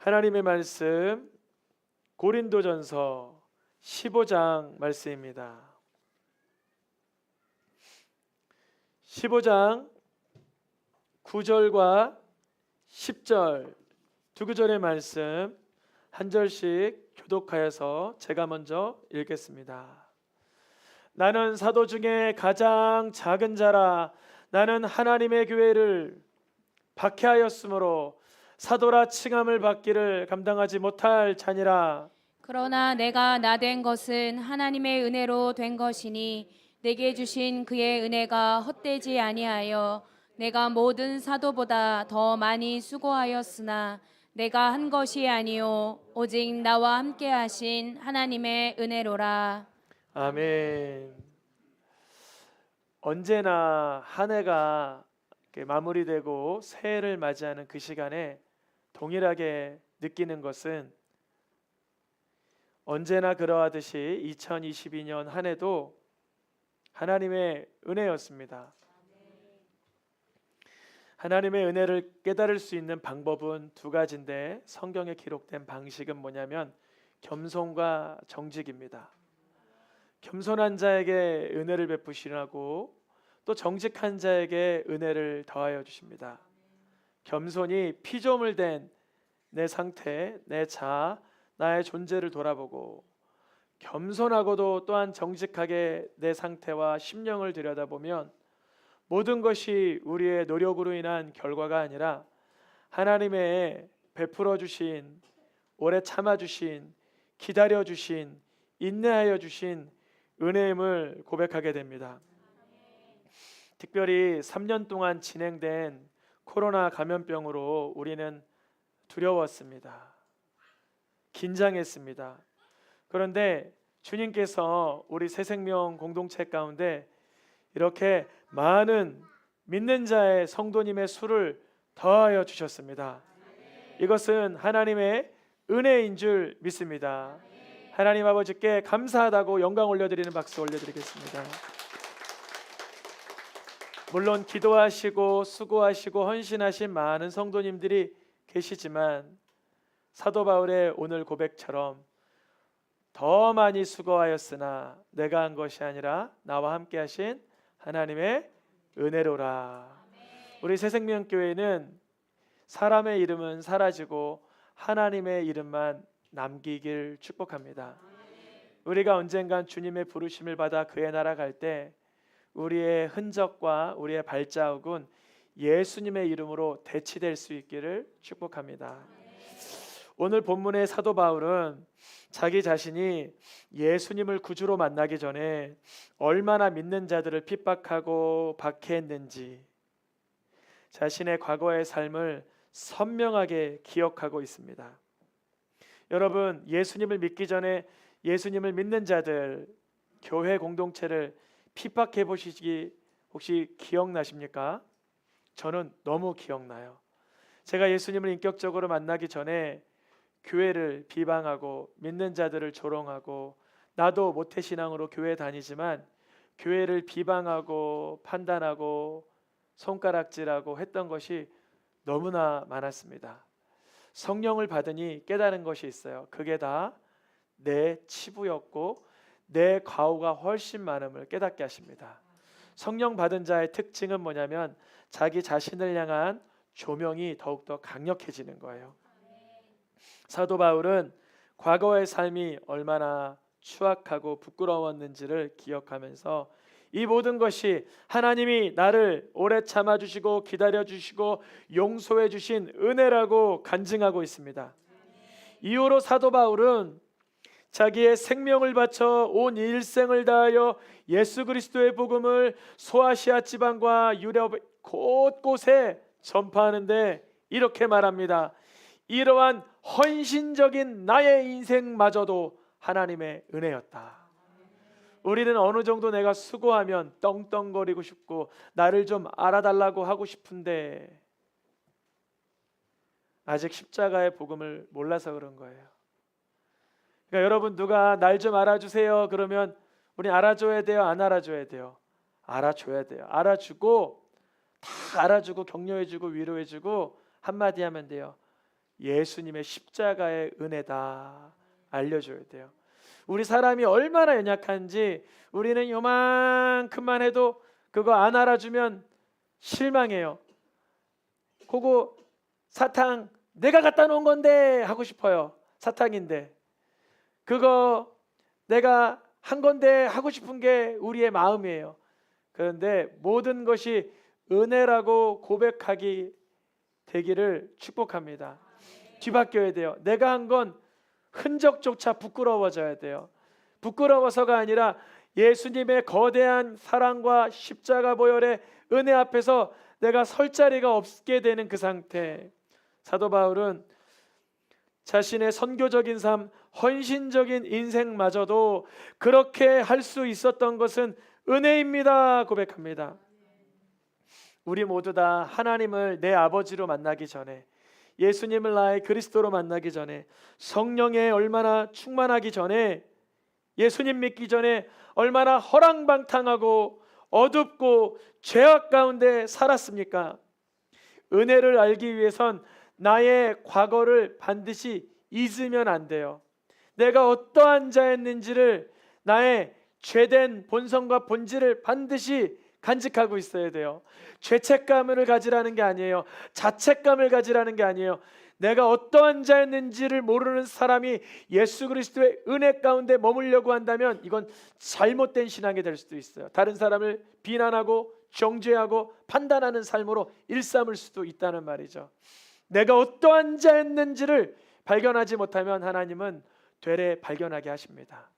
하나님의 말씀 고린도전서 15장 말씀입니다. 15장 9절과 10절 두 구절의 말씀 한 절씩 교독하여서 제가 먼저 읽겠습니다. 나는 사도 중에 가장 작은 자라. 나는 하나님의 교회를 박해하였으므로 사도라 칭함을 받기를 감당하지 못할 자니라. 그러나 내가 나 된 것은 하나님의 은혜로 된 것이니 내게 주신 그의 은혜가 헛되지 아니하여 내가 모든 사도보다 더 많이 수고하였으나 내가 한 것이 아니요 오직 나와 함께 하신 하나님의 은혜로라. 아멘. 언제나 한 해가 이렇게 마무리되고 새해를 맞이하는 그 시간에 동일하게 느끼는 것은 언제나 그러하듯이 2022년 한 해도 하나님의 은혜였습니다. 하나님의 은혜를 깨달을 수 있는 방법은 두 가지인데 성경에 기록된 방식은 뭐냐면 겸손과 정직입니다. 겸손한 자에게 은혜를 베푸시라고 또 정직한 자에게 은혜를 더하여 주십니다. 겸손이 피조물 된 내 상태, 내 자아, 나의 존재를 돌아보고 겸손하고도 또한 정직하게 내 상태와 심령을 들여다보면 모든 것이 우리의 노력으로 인한 결과가 아니라 하나님의 베풀어 주신, 오래 참아 주신, 기다려 주신, 인내하여 주신 은혜임을 고백하게 됩니다. 특별히 3년 동안 진행된 코로나 감염병으로 우리는 두려웠습니다. 긴장했습니다. 그런데 주님께서 우리 새생명 공동체 가운데 이렇게 많은 믿는 자의 성도님의 수를 더하여 주셨습니다. 이것은 하나님의 은혜인 줄 믿습니다. 하나님 아버지께 감사하다고 영광 올려드리는 박수 올려드리겠습니다. 물론 기도하시고 수고하시고 헌신하신 많은 성도님들이 계시지만 사도 바울의 오늘 고백처럼 더 많이 수고하였으나 내가 한 것이 아니라 나와 함께 하신 하나님의 은혜로라. 우리 새생명교회는 사람의 이름은 사라지고 하나님의 이름만 남기길 축복합니다. 우리가 언젠간 주님의 부르심을 받아 그의 나라 갈 때 우리의 흔적과 우리의 발자국은 예수님의 이름으로 대치될 수 있기를 축복합니다. 오늘 본문의 사도 바울은 자기 자신이 예수님을 구주로 만나기 전에 얼마나 믿는 자들을 핍박하고 박해했는지 자신의 과거의 삶을 선명하게 기억하고 있습니다. 여러분, 예수님을 믿기 전에 예수님을 믿는 자들, 교회 공동체를 핍박해 보시기 혹시 기억나십니까? 저는 너무 기억나요. 제가 예수님을 인격적으로 만나기 전에 교회를 비방하고 믿는 자들을 조롱하고 나도 모태신앙으로 교회 다니지만 교회를 비방하고 판단하고 손가락질하고 했던 것이 너무나 많았습니다. 성령을 받으니 깨달은 것이 있어요. 그게 다 내 치부였고 내 과오가 훨씬 많음을 깨닫게 하십니다. 성령 받은 자의 특징은 뭐냐면 자기 자신을 향한 조명이 더욱더 강력해지는 거예요. 사도 바울은 과거의 삶이 얼마나 추악하고 부끄러웠는지를 기억하면서 이 모든 것이 하나님이 나를 오래 참아주시고 기다려주시고 용서해주신 은혜라고 간증하고 있습니다. 이후로 사도 바울은 자기의 생명을 바쳐 온 일생을 다하여 예수 그리스도의 복음을 소아시아 지방과 유럽 곳곳에 전파하는데 이렇게 말합니다. 이러한 헌신적인 나의 인생마저도 하나님의 은혜였다. 우리는 어느 정도 내가 수고하면 떵떵거리고 싶고 나를 좀 알아달라고 하고 싶은데 아직 십자가의 복음을 몰라서 그런 거예요. 그러니까 여러분, 누가 날 좀 알아주세요 그러면 우리 알아줘야 돼요, 안 알아줘야 돼요? 알아줘야 돼요. 알아주고 다 알아주고 격려해주고 위로해주고 한마디 하면 돼요. 예수님의 십자가의 은혜다 알려줘야 돼요. 우리 사람이 얼마나 연약한지 우리는 요만큼만 해도 그거 안 알아주면 실망해요. 그거 사탕 내가 갖다 놓은 건데 하고 싶어요. 사탕인데 그거 내가 한 건데 하고 싶은 게 우리의 마음이에요. 그런데 모든 것이 은혜라고 고백하기 되기를 축복합니다. 뒤바뀌어야 돼요. 내가 한 건 흔적조차 부끄러워져야 돼요. 부끄러워서가 아니라 예수님의 거대한 사랑과 십자가 보혈의 은혜 앞에서 내가 설 자리가 없게 되는 그 상태. 사도 바울은 자신의 선교적인 삶, 헌신적인 인생마저도 그렇게 할 수 있었던 것은 은혜입니다 고백합니다. 우리 모두 다 하나님을 내 아버지로 만나기 전에, 예수님을 나의 그리스도로 만나기 전에, 성령에 얼마나 충만하기 전에, 예수님 믿기 전에 얼마나 허랑방탕하고 어둡고 죄악 가운데 살았습니까? 은혜를 알기 위해선 나의 과거를 반드시 잊으면 안 돼요. 내가 어떠한 자였는지를, 나의 죄된 본성과 본질을 반드시 간직하고 있어야 돼요. 죄책감을 가지라는 게 아니에요. 자책감을 가지라는 게 아니에요. 내가 어떠한 자였는지를 모르는 사람이 예수 그리스도의 은혜 가운데 머물려고 한다면 이건 잘못된 신앙이 될 수도 있어요. 다른 사람을 비난하고 정죄하고 판단하는 삶으로 일삼을 수도 있다는 말이죠. 내가 어떠한 자였는지를 발견하지 못하면 하나님은 되레 발견하게 하십니다.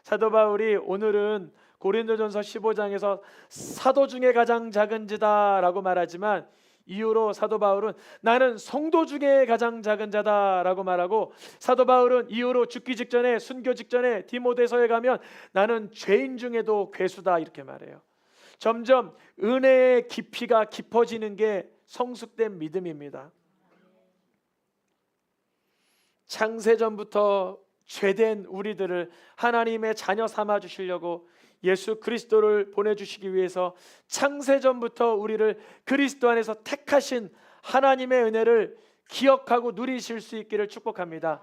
사도 바울이 오늘은 고린도전서 15장에서 사도 중에 가장 작은 자다라고 말하지만, 이후로 사도 바울은 나는 성도 중에 가장 작은 자다라고 말하고, 사도 바울은 이후로 죽기 직전에, 순교 직전에 디모데서에 가면 나는 죄인 중에도 괴수다 이렇게 말해요. 점점 은혜의 깊이가 깊어지는 게 성숙된 믿음입니다. 창세전부터 죄된 우리들을 하나님의 자녀 삼아 주시려고 예수 그리스도를 보내주시기 위해서 창세전부터 우리를 그리스도 안에서 택하신 하나님의 은혜를 기억하고 누리실 수 있기를 축복합니다.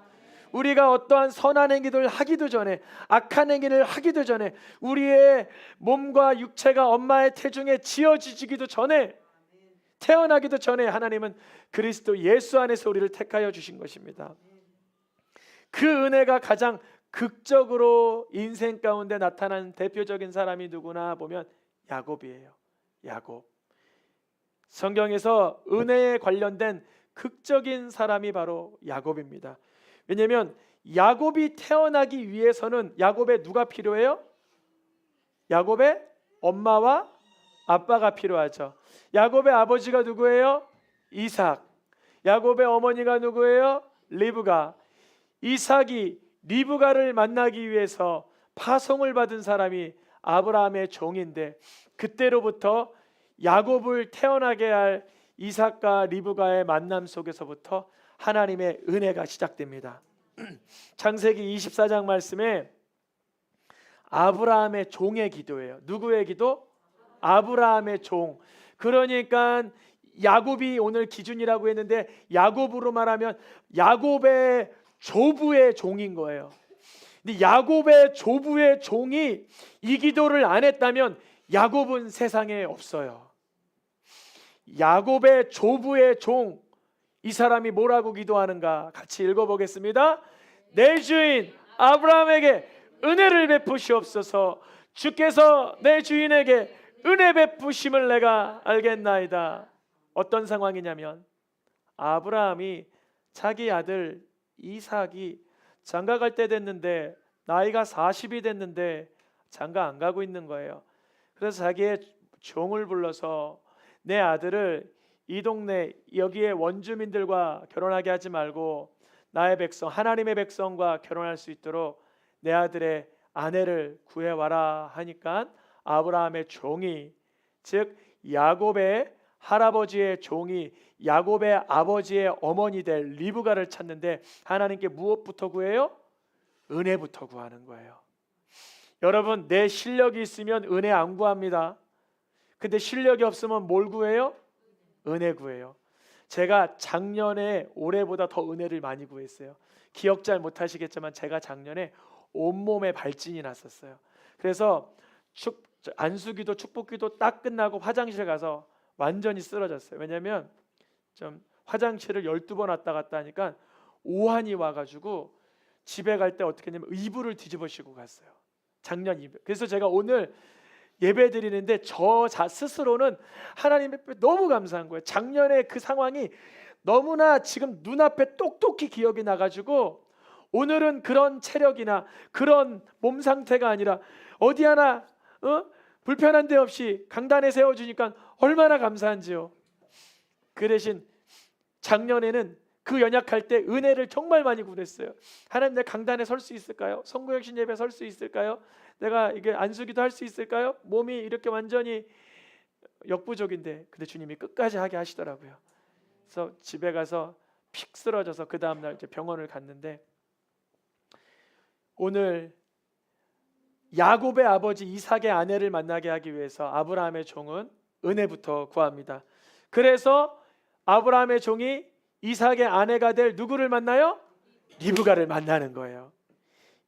우리가 어떠한 선한 행위를 하기도 전에, 악한 행위를 하기도 전에, 우리의 몸과 육체가 엄마의 태중에 지어지기도 전에, 태어나기도 전에 하나님은 그리스도 예수 안에서 우리를 택하여 주신 것입니다. 그 은혜가 가장 극적으로 인생 가운데 나타난 대표적인 사람이 누구나 보면 야곱이에요. 야곱. 성경에서 은혜에 관련된 극적인 사람이 바로 야곱입니다. 왜냐하면 야곱이 태어나기 위해서는 야곱의 누가 필요해요? 야곱의 엄마와 아빠가 필요하죠. 야곱의 아버지가 누구예요? 이삭. 야곱의 어머니가 누구예요? 리브가. 이삭이 리브가를 만나기 위해서 파송을 받은 사람이 아브라함의 종인데, 그때로부터 야곱을 태어나게 할 이삭과 리브가의 만남 속에서부터 하나님의 은혜가 시작됩니다. 창세기 24장 말씀에 아브라함의 종의 기도예요. 누구의 기도? 아브라함의 종. 그러니까 야곱이 오늘 기준이라고 했는데, 야곱으로 말하면 야곱의 조부의 종인 거예요. 근데 야곱의 조부의 종이 이 기도를 안 했다면 야곱은 세상에 없어요. 야곱의 조부의 종, 이 사람이 뭐라고 기도하는가 같이 읽어보겠습니다. 내 주인 아브라함에게 은혜를 베푸시옵소서. 주께서 내 주인에게 은혜 베푸심을 내가 알겠나이다. 어떤 상황이냐면, 아브라함이 자기 아들 이삭이 장가 갈 때 됐는데, 나이가 40이 됐는데 장가 안 가고 있는 거예요. 그래서 자기의 종을 불러서 내 아들을 이 동네 여기에 원주민들과 결혼하게 하지 말고 나의 백성, 하나님의 백성과 결혼할 수 있도록 내 아들의 아내를 구해와라 하니까, 아브라함의 종이, 즉 야곱의 할아버지의 종이 야곱의 아버지의 어머니 될 리브가를 찾는데, 하나님께 무엇부터 구해요? 은혜부터 구하는 거예요. 여러분, 내 실력이 있으면 은혜 안 구합니다. 근데 실력이 없으면 뭘 구해요? 은혜 구해요. 제가 작년에 올해보다 더 은혜를 많이 구했어요. 기억 잘 못하시겠지만 제가 작년에 온몸에 발진이 났었어요. 그래서 안수기도 축복기도 딱 끝나고 화장실 가서 완전히 쓰러졌어요. 왜냐하면 좀 화장실을 12번 왔다 갔다 하니까 오한이 와가지고 집에 갈 때 어떻게 했냐면 이불을 뒤집어 씌고 갔어요. 작년 이불. 그래서 제가 오늘 예배 드리는데 저 스스로는 하나님 앞에 너무 감사한 거예요. 작년에 그 상황이 너무나 지금 눈앞에 똑똑히 기억이 나가지고 오늘은 그런 체력이나 그런 몸 상태가 아니라 어디 하나 불편한 데 없이 강단에 세워주니까 얼마나 감사한지요. 그 대신 작년에는 그 연약할 때 은혜를 정말 많이 구했어요. 하나님, 내 강단에 설 수 있을까요? 성구역신 예배 설 수 있을까요? 내가 이게 안수기도 할 수 있을까요? 몸이 이렇게 완전히 역부족인데, 근데 주님이 끝까지 하게 하시더라고요. 그래서 집에 가서 픽 쓰러져서 그 다음날 이제 병원을 갔는데, 오늘 야곱의 아버지 이삭의 아내를 만나게 하기 위해서 아브라함의 종은 은혜부터 구합니다. 그래서 아브라함의 종이 이삭의 아내가 될 누구를 만나요? 리브가를 만나는 거예요.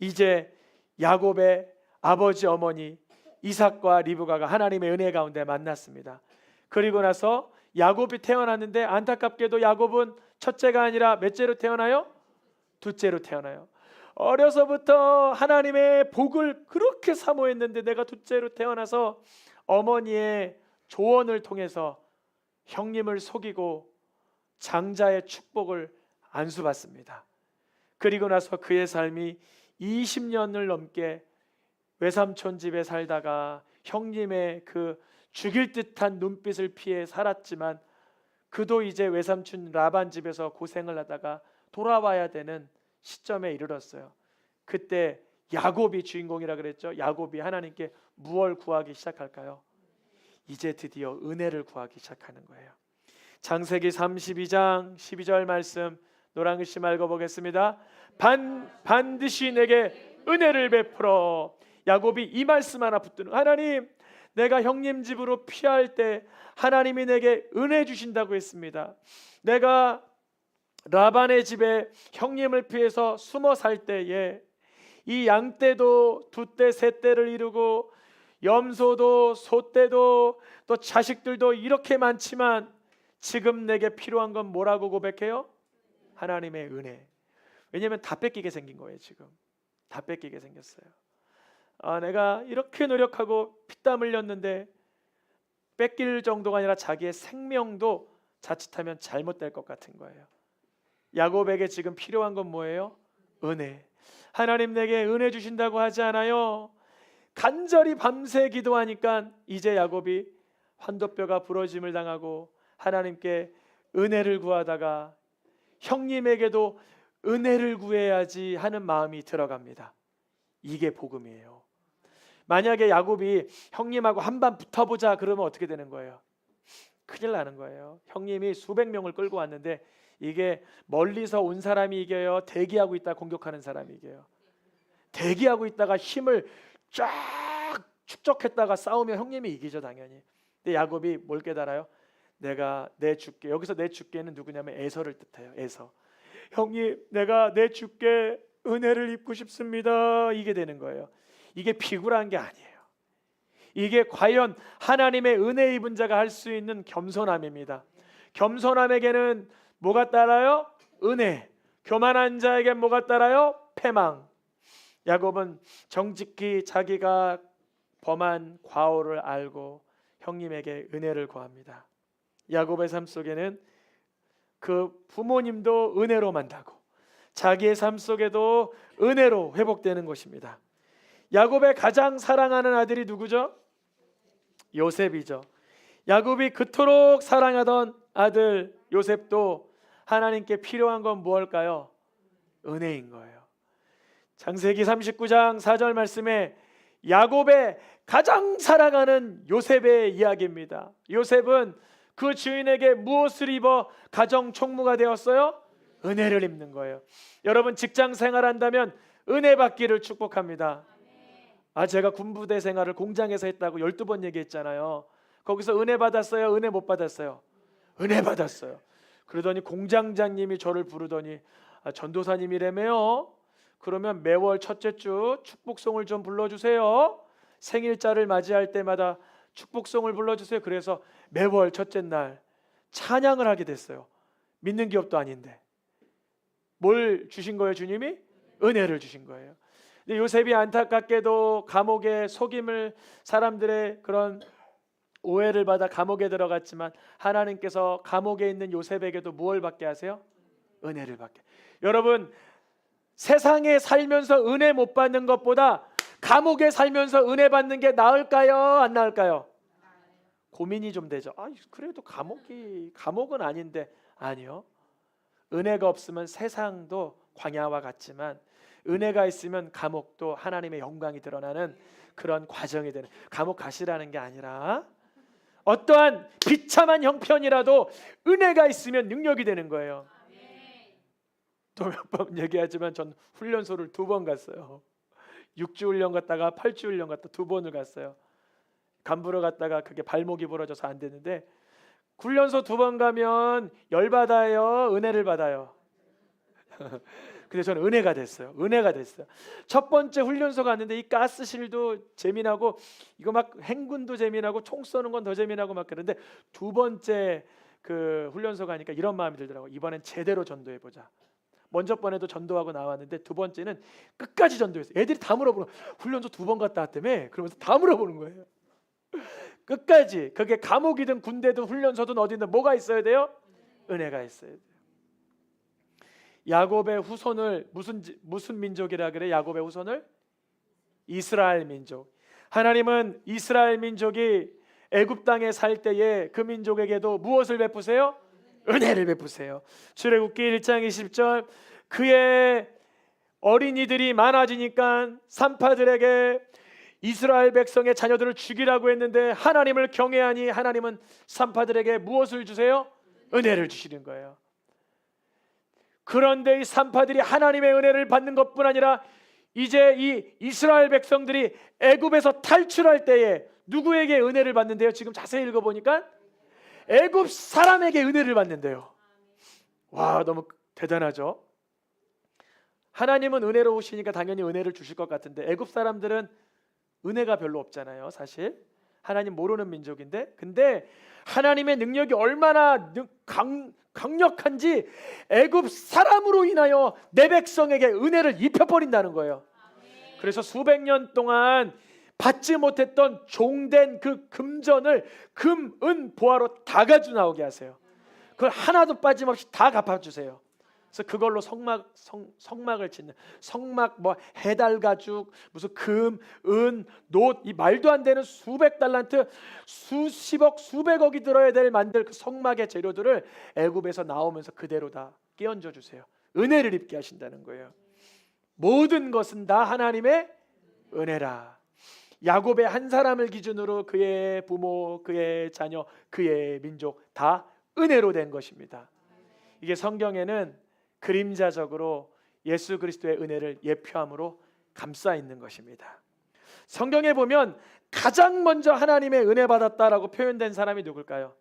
이제 야곱의 아버지 어머니 이삭과 리브가가 하나님의 은혜 가운데 만났습니다. 그리고 나서 야곱이 태어났는데 안타깝게도 야곱은 첫째가 아니라 몇째로 태어나요? 둘째로 태어나요. 어려서부터 하나님의 복을 그렇게 사모했는데 내가 둘째로 태어나서 어머니의 조언을 통해서 형님을 속이고 장자의 축복을 안수받습니다. 그리고 나서 그의 삶이 20년을 넘게 외삼촌 집에 살다가 형님의 그 죽일 듯한 눈빛을 피해 살았지만 그도 이제 외삼촌 라반 집에서 고생을 하다가 돌아와야 되는 시점에 이르렀어요. 그때 야곱이 주인공이라 그랬죠. 야곱이 하나님께 무엇을 구하기 시작할까요? 이제 드디어 은혜를 구하기 시작하는 거예요. 창세기 32장 12절 말씀 노란 글씨 읽어보겠습니다. 반드시 내게 은혜를 베풀어. 야곱이 이 말씀 하나 붙드는, 하나님, 내가 형님 집으로 피할 때 하나님이 내게 은혜 주신다고 했습니다. 내가 라반의 집에 형님을 피해서 숨어 살 때에 이 양떼도 두떼 세떼를 이루고 염소도 소떼도 또 자식들도 이렇게 많지만 지금 내게 필요한 건 뭐라고 고백해요? 하나님의 은혜. 왜냐하면 다 뺏기게 생긴 거예요. 지금 다 뺏기게 생겼어요. 내가 이렇게 노력하고 피땀 흘렸는데 뺏길 정도가 아니라 자기의 생명도 자칫하면 잘못될 것 같은 거예요. 야곱에게 지금 필요한 건 뭐예요? 은혜. 하나님 내게 은혜 주신다고 하지 않아요? 간절히 밤새 기도하니까 이제 야곱이 환도뼈가 부러짐을 당하고 하나님께 은혜를 구하다가 형님에게도 은혜를 구해야지 하는 마음이 들어갑니다. 이게 복음이에요. 만약에 야곱이 형님하고 한번 붙어보자 그러면 어떻게 되는 거예요? 큰일 나는 거예요. 형님이 수백 명을 끌고 왔는데 이게 멀리서 온 사람이 이겨요? 대기하고 있다 공격하는 사람이 이겨요? 대기하고 있다가 힘을 쫙 축적했다가 싸우면 형님이 이기죠, 당연히. 근데 야곱이 뭘 깨달아요? 내가 내 주께, 여기서 내 주께는 누구냐면 에서를 뜻해요. 에서. 형님, 내가 내 주께 은혜를 입고 싶습니다. 이게 되는 거예요. 이게 비굴한 게 아니에요. 이게 과연 하나님의 은혜 입은 자가 할 수 있는 겸손함입니다. 겸손함에게는 뭐가 따라요? 은혜. 교만한 자에게 뭐가 따라요? 패망. 야곱은 정직히 자기가 범한 과오를 알고 형님에게 은혜를 구합니다. 야곱의 삶 속에는 그 부모님도 은혜로 만나고 자기의 삶 속에도 은혜로 회복되는 것입니다. 야곱의 가장 사랑하는 아들이 누구죠? 요셉이죠. 야곱이 그토록 사랑하던 아들 요셉도 하나님께 필요한 건 무엇일까요? 은혜인 거예요. 창세기 39장 4절 말씀에 야곱의 가장 사랑하는 요셉의 이야기입니다. 요셉은 그 주인에게 무엇을 입어 가정 총무가 되었어요? 은혜를 입는 거예요. 여러분 직장 생활한다면 은혜 받기를 축복합니다. 제가 군부대 생활을 공장에서 했다고 12번 얘기했잖아요. 거기서 은혜 받았어요? 은혜 못 받았어요? 은혜 받았어요. 그러더니 공장장님이 저를 부르더니 전도사님이라며요. 그러면 매월 첫째 주 축복송을 좀 불러주세요. 생일자를 맞이할 때마다 축복송을 불러주세요. 그래서 매월 첫째 날 찬양을 하게 됐어요. 믿는 기업도 아닌데. 뭘 주신 거예요, 주님이? 은혜를 주신 거예요. 근데 요셉이 안타깝게도 감옥에 속임을, 사람들의 그런 오해를 받아 감옥에 들어갔지만 하나님께서 감옥에 있는 요셉에게도 무엇을 받게 하세요? 은혜를 받게. 여러분, 세상에 살면서 은혜 못 받는 것보다 감옥에 살면서 은혜 받는 게 나을까요? 안 나을까요? 고민이 좀 되죠. 그래도 감옥은 아닌데. 아니요. 은혜가 없으면 세상도 광야와 같지만 은혜가 있으면 감옥도 하나님의 영광이 드러나는 그런 과정이 되는, 감옥 가시라는 게 아니라 어떠한 비참한 형편이라도 은혜가 있으면 능력이 되는 거예요. 또 몇 번 얘기하지만 전 훈련소를 2번 갔어요. 6주 훈련 갔다가 8주 훈련 갔다 2번을 갔어요. 간부로 갔다가 그게 발목이 부러져서 안 되는데, 훈련소 2번 가면 열받아요, 은혜를 받아요? 근데 저는 은혜가 됐어요. 첫 번째 훈련소 갔는데 이 가스실도 재미나고 이거 막 행군도 재미나고 총 쏘는 건 더 재미나고 막 그런데, 2번째 그 훈련소 가니까 이런 마음이 들더라고요. 이번엔 제대로 전도해 보자. 먼저 번에도 전도하고 나왔는데 2번째는 끝까지 전도했어요. 애들이 다 물어보는 거예요. 훈련소 2번 갔다 왔다며? 그러면서 다 물어보는 거예요. 끝까지. 그게 감옥이든 군대든 훈련소든 어디든 뭐가 있어야 돼요? 은혜가 있어야 돼요. 야곱의 후손을 무슨 민족이라 그래? 야곱의 후손을 이스라엘 민족. 하나님은 이스라엘 민족이 애굽 땅에 살 때에 그 민족에게도 무엇을 베푸세요? 은혜를 베푸세요. 출애굽기 1장 20절, 그의 어린이들이 많아지니까 산파들에게 이스라엘 백성의 자녀들을 죽이라고 했는데 하나님을 경외하니 하나님은 산파들에게 무엇을 주세요? 은혜를 주시는 거예요. 그런데 이 산파들이 하나님의 은혜를 받는 것뿐 아니라 이제 이 이스라엘 백성들이 애굽에서 탈출할 때에 누구에게 은혜를 받는데요? 지금 자세히 읽어보니까 애굽 사람에게 은혜를 받는데요. 와, 너무 대단하죠? 하나님은 은혜로우시니까 당연히 은혜를 주실 것 같은데 애굽 사람들은 은혜가 별로 없잖아요. 사실 하나님 모르는 민족인데, 근데 하나님의 능력이 얼마나 강력한지 애굽 사람으로 인하여 내 백성에게 은혜를 입혀버린다는 거예요. 그래서 수백 년 동안 받지 못했던 종된 그 금전을 금, 은, 보화로 다 가져 나오게 하세요. 그걸 하나도 빠짐없이 다 갚아주세요. 그래서 그걸로 성막을 짓는, 성막 뭐 해달 가죽, 무슨 금, 은, 놋, 이 말도 안 되는 수백 달란트, 수십억, 수백억이 들어야 될 만들 그 성막의 재료들을 애굽에서 나오면서 그대로 다 끼얹어 주세요. 은혜를 입게 하신다는 거예요. 모든 것은 다 하나님의 은혜라. 야곱의 한 사람을 기준으로 그의 부모, 그의 자녀, 그의 민족 다 은혜로 된 것입니다. 이게 성경에는 그림자적으로 예수 그리스도의 은혜를 예표함으로 감싸 있는 것입니다. 성경에 보면 가장 먼저 하나님의 은혜 받았다라고 표현된 사람이 누굴까요?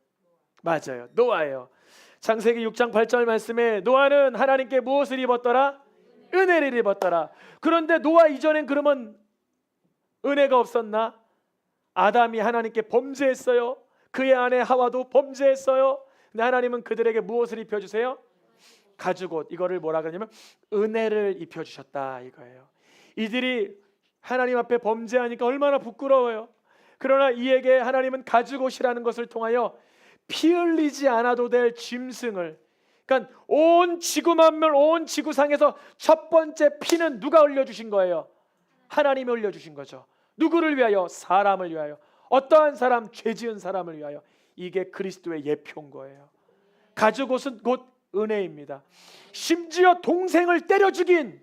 맞아요, 노아예요. 창세기 6장 8절 말씀에 노아는 하나님께 무엇을 입었더라? 은혜를 입었더라. 그런데 노아 이전엔 그러면 은혜가 없었나? 아담이 하나님께 범죄했어요. 그의 아내 하와도 범죄했어요. 근데 하나님은 그들에게 무엇을 입혀주세요? 가죽옷, 이거를 뭐라 그러냐면 은혜를 입혀주셨다 이거예요. 이들이 하나님 앞에 범죄하니까 얼마나 부끄러워요. 그러나 이에게 하나님은 가죽옷이라는 것을 통하여 피 흘리지 않아도 될 짐승을, 그러니까 온 지구 만물, 온 지구상에서 첫 번째 피는 누가 흘려주신 거예요? 하나님이 흘려주신 거죠. 누구를 위하여? 사람을 위하여. 어떠한 사람? 죄 지은 사람을 위하여. 이게 그리스도의 예표인 거예요. 가죽옷은 곧 은혜입니다. 심지어 동생을 때려 죽인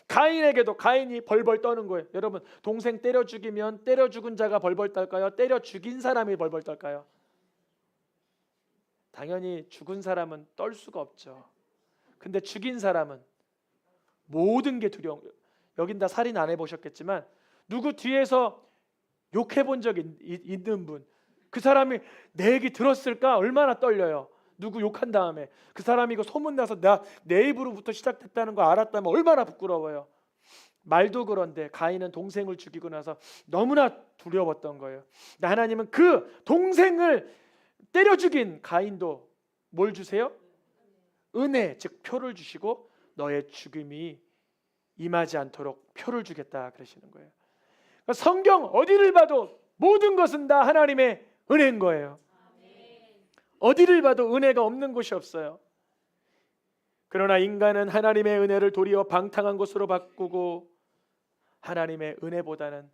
가인에게도 가인이 벌벌 떠는 거예요. 여러분, 동생 때려 죽이면 때려 죽은 자가 벌벌 떨까요? 때려 죽인 사람이 벌벌 떨까요? 당연히 죽은 사람은 떨 수가 없죠. 근데 죽인 사람은 모든 게 두려운 거예요. 여긴 다 살인 안 해보셨겠지만 누구 뒤에서 욕해 본 적 있는 분, 그 사람이 내 얘기 들었을까? 얼마나 떨려요. 누구 욕한 다음에 그 사람이 이거 소문나서 내 입으로부터 시작됐다는 거 알았다면 얼마나 부끄러워요. 말도 그런데 가인은 동생을 죽이고 나서 너무나 두려웠던 거예요. 근데 하나님은 그 동생을 때려 죽인 가인도 뭘 주세요? 은혜, 즉 표를 주시고 너의 죽임이 임하지 않도록 표를 주겠다 그러시는 거예요. 그러니까 성경 어디를 봐도 모든 것은 다 하나님의 은혜인 거예요. 어디를 봐도 은혜가 없는 곳이 없어요. 그러나 인간은 하나님의 은혜를 도리어 방탕한 것으로 바꾸고 하나님의 은혜보다는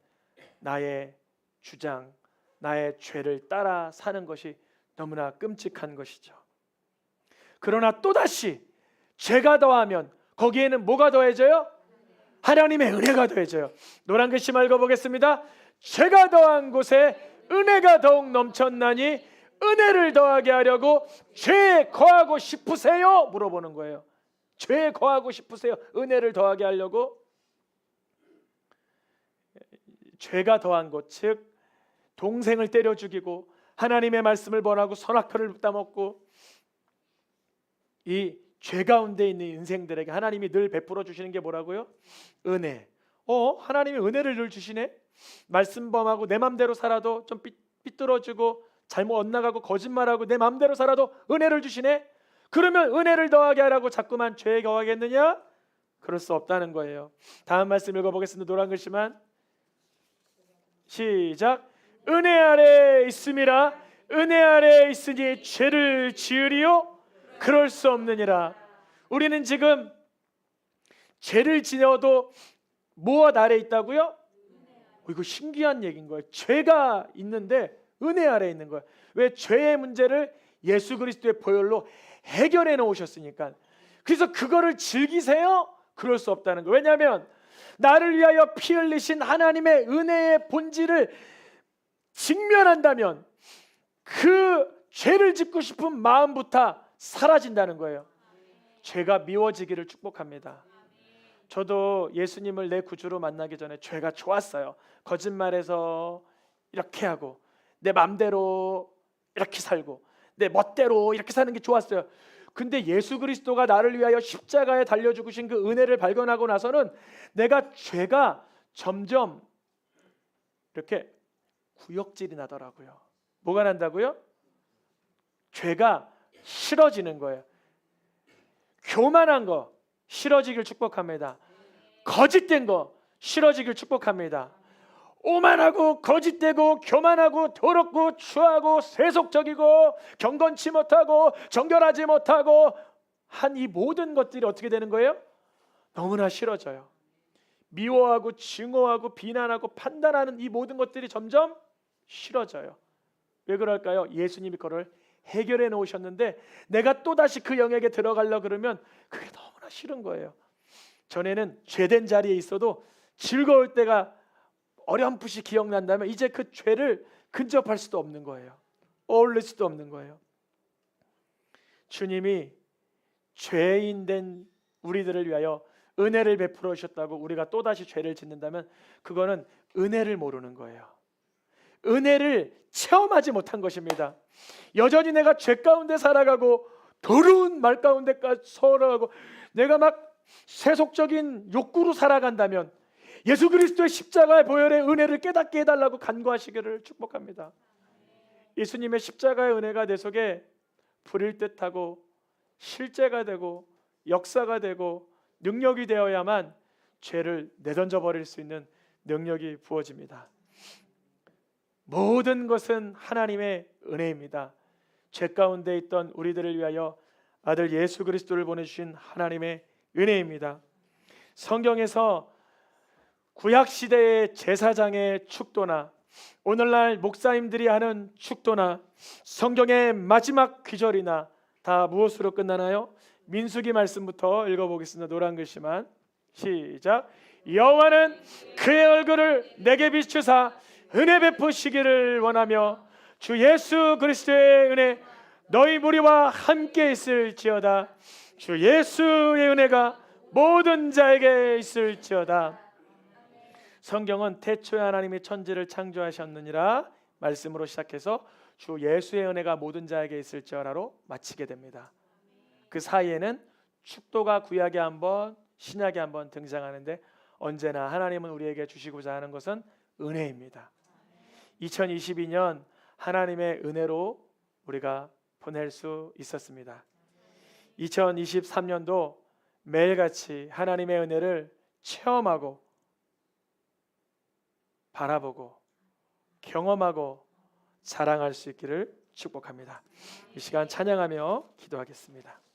나의 주장, 나의 죄를 따라 사는 것이 너무나 끔찍한 것이죠. 그러나 또다시 죄가 더하면 거기에는 뭐가 더해져요? 하나님의 은혜가 더해져요. 노란 글씨 읽어보겠습니다. 죄가 더한 곳에 은혜가 더욱 넘쳤나니 은혜를 더하게 하려고 죄에 거하고 싶으세요? 물어보는 거예요. 죄에 거하고 싶으세요? 은혜를 더하게 하려고? 죄가 더한 곳, 즉 동생을 때려 죽이고 하나님의 말씀을 번하고 선악과를 따먹고 이 죄 가운데 있는 인생들에게 하나님이 늘 베풀어 주시는 게 뭐라고요? 은혜. 하나님이 은혜를 늘 주시네. 말씀 범하고 내 맘대로 살아도 좀 삐뚤어지고 잘못 엇나가고 거짓말하고 내 맘대로 살아도 은혜를 주시네. 그러면 은혜를 더하게 하라고 자꾸만 죄에 거하겠느냐? 그럴 수 없다는 거예요. 다음 말씀 읽어보겠습니다. 노란 글씨만 시작. 은혜 아래 있음이라. 은혜 아래 있으니 죄를 지으리요? 그럴 수 없느니라. 우리는 지금 죄를 지어도 무엇 아래 있다고요? 이거 신기한 얘기인 거예요. 죄가 있는데 은혜 아래 있는 거예요. 왜? 죄의 문제를 예수 그리스도의 보혈로 해결해 놓으셨으니까. 그래서 그거를 즐기세요? 그럴 수 없다는 거예요. 왜냐하면 나를 위하여 피 흘리신 하나님의 은혜의 본질을 직면한다면 그 죄를 짓고 싶은 마음부터 사라진다는 거예요. 죄가 미워지기를 축복합니다. 저도 예수님을 내 구주로 만나기 전에 죄가 좋았어요. 거짓말해서 이렇게 하고 내 맘대로 이렇게 살고 내 멋대로 이렇게 사는 게 좋았어요. 근데 예수 그리스도가 나를 위하여 십자가에 달려 죽으신 그 은혜를 발견하고 나서는 내가 죄가 점점 이렇게 구역질이 나더라고요. 뭐가 난다고요? 죄가 싫어지는 거예요. 교만한 거 싫어지길 축복합니다. 거짓된 거 싫어지길 축복합니다. 오만하고 거짓되고 교만하고 더럽고 추하고 세속적이고 경건치 못하고 정결하지 못하고 한 이 모든 것들이 어떻게 되는 거예요? 너무나 싫어져요. 미워하고 증오하고 비난하고 판단하는 이 모든 것들이 점점 싫어져요. 왜 그럴까요? 예수님이 그걸 해결해 놓으셨는데 내가 또다시 그 영역에 들어가려고 그러면 그게 너무나 싫은 거예요. 전에는 죄된 자리에 있어도 즐거울 때가 어렴풋이 기억난다면 이제 그 죄를 근접할 수도 없는 거예요. 어울릴 수도 없는 거예요. 주님이 죄인 된 우리들을 위하여 은혜를 베풀어 주셨다고 우리가 또다시 죄를 짓는다면 그거는 은혜를 모르는 거예요. 은혜를 체험하지 못한 것입니다. 여전히 내가 죄 가운데 살아가고 더러운 말 가운데까지 살아가고 내가 막 세속적인 욕구로 살아간다면 예수 그리스도의 십자가의 보혈의 은혜를 깨닫게 해달라고 간구하시기를 축복합니다. 예수님의 십자가의 은혜가 내 속에 불일 듯하고 실제가 되고 역사가 되고 능력이 되어야만 죄를 내던져 버릴 수 있는 능력이 부어집니다. 모든 것은 하나님의 은혜입니다. 죄 가운데 있던 우리들을 위하여 아들 예수 그리스도를 보내주신 하나님의 은혜입니다. 성경에서 구약시대의 제사장의 축도나 오늘날 목사님들이 하는 축도나 성경의 마지막 귀절이나 다 무엇으로 끝나나요? 민수기 말씀부터 읽어보겠습니다. 노란 글씨만 시작. 여호와는 그의 얼굴을 내게 비추사 은혜 베푸시기를 원하며 주 예수 그리스도의 은혜 너희 무리와 함께 있을지어다. 주 예수의 은혜가 모든 자에게 있을지어다. 성경은 태초에 하나님이 천지를 창조하셨느니라 말씀으로 시작해서 주 예수의 은혜가 모든 자에게 있을지어라로 마치게 됩니다. 그 사이에는 축도가 구약에 한번 신약에 한번 등장하는데 언제나 하나님은 우리에게 주시고자 하는 것은 은혜입니다. 2022년 하나님의 은혜로 우리가 보낼 수 있었습니다. 2023년도 매일같이 하나님의 은혜를 체험하고 바라보고 경험하고 자랑할 수 있기를 축복합니다. 이 시간 찬양하며 기도하겠습니다.